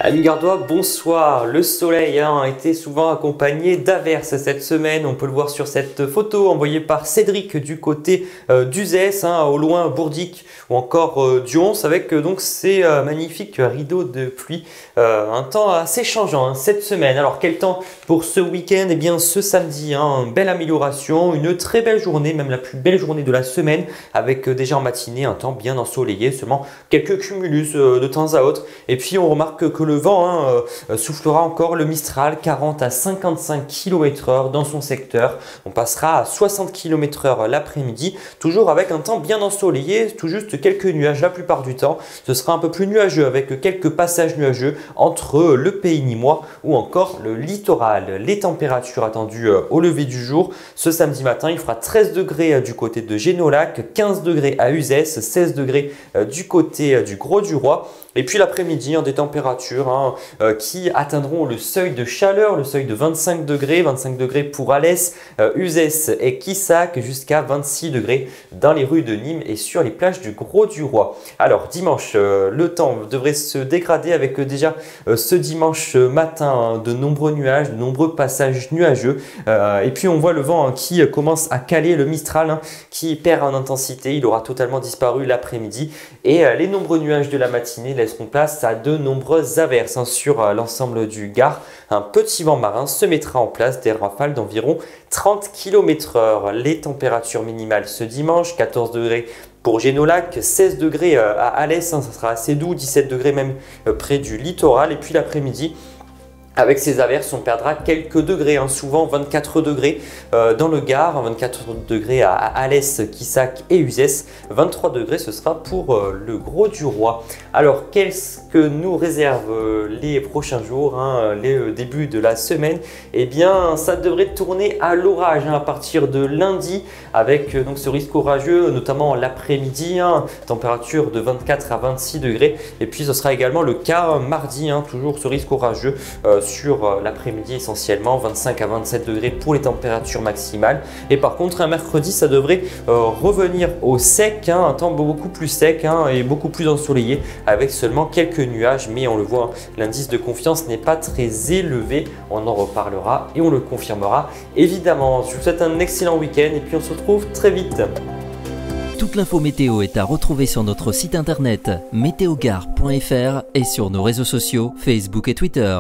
Amis gardois, bonsoir. Le soleil a été souvent accompagné d'averses cette semaine. On peut le voir sur cette photo envoyée par Cédric du côté d'Uzès, au loin Bourdic ou encore Dions, avec donc ces magnifiques rideaux de pluie. Un temps assez changeant cette semaine. Alors quel temps pour ce week-end? Eh bien ce samedi, une belle amélioration, une très belle journée, même la plus belle journée de la semaine, avec déjà en matinée un temps bien ensoleillé, seulement quelques cumulus de temps à autre. Et puis on remarque que le vent soufflera encore, le Mistral 40 à 55 km/h dans son secteur. On passera à 60 km/h l'après-midi, toujours avec un temps bien ensoleillé, tout juste quelques nuages la plupart du temps. Ce sera un peu plus nuageux avec quelques passages nuageux entre le pays nîmois ou encore le littoral. Les températures attendues au lever du jour, ce samedi matin, il fera 13 degrés du côté de Génolac, 15 degrés à Uzès, 16 degrés du côté du Grau-du-Roi. Et puis l'après-midi, des températures qui atteindront le seuil de chaleur, le seuil de 25 degrés pour Alès, Uzès et Quissac, jusqu'à 26 degrés dans les rues de Nîmes et sur les plages du Grau-du-Roi. Alors dimanche, le temps devrait se dégrader avec déjà ce dimanche matin de nombreux nuages, de nombreux passages nuageux. Et puis on voit le vent qui commence à caler, le Mistral qui perd en intensité. Il aura totalement disparu l'après-midi et les nombreux nuages de la matinée laisseront place à de nombreuses averses sur l'ensemble du Gard. Un petit vent marin se mettra en place, des rafales d'environ 30 km/h. Les températures minimales ce dimanche, 14 degrés pour Génolac, 16 degrés à Alès, ça sera assez doux, 17 degrés même près du littoral. Et puis l'après-midi, avec ces averses, on perdra quelques degrés, souvent 24 degrés dans le Gard, 24 degrés à Alès, Quissac et Uzès, 23 degrés ce sera pour le Grau-du-Roi. Alors qu'est-ce que nous réservent les prochains jours, les débuts de la semaine? Eh bien ça devrait tourner à l'orage à partir de lundi, avec donc ce risque orageux, notamment l'après-midi, température de 24 à 26 degrés. Et puis ce sera également le cas mardi, toujours ce risque orageux sur l'après-midi essentiellement, 25 à 27 degrés pour les températures maximales. Et par contre un mercredi ça devrait revenir au sec, un temps beaucoup plus sec et beaucoup plus ensoleillé, avec seulement quelques nuages. Mais on le voit, l'indice de confiance n'est pas très élevé. On en reparlera et on le confirmera évidemment. Je vous souhaite un excellent week-end et puis on se retrouve très vite. Toute l'info météo est à retrouver sur notre site internet météogare.fr et sur nos réseaux sociaux Facebook et Twitter.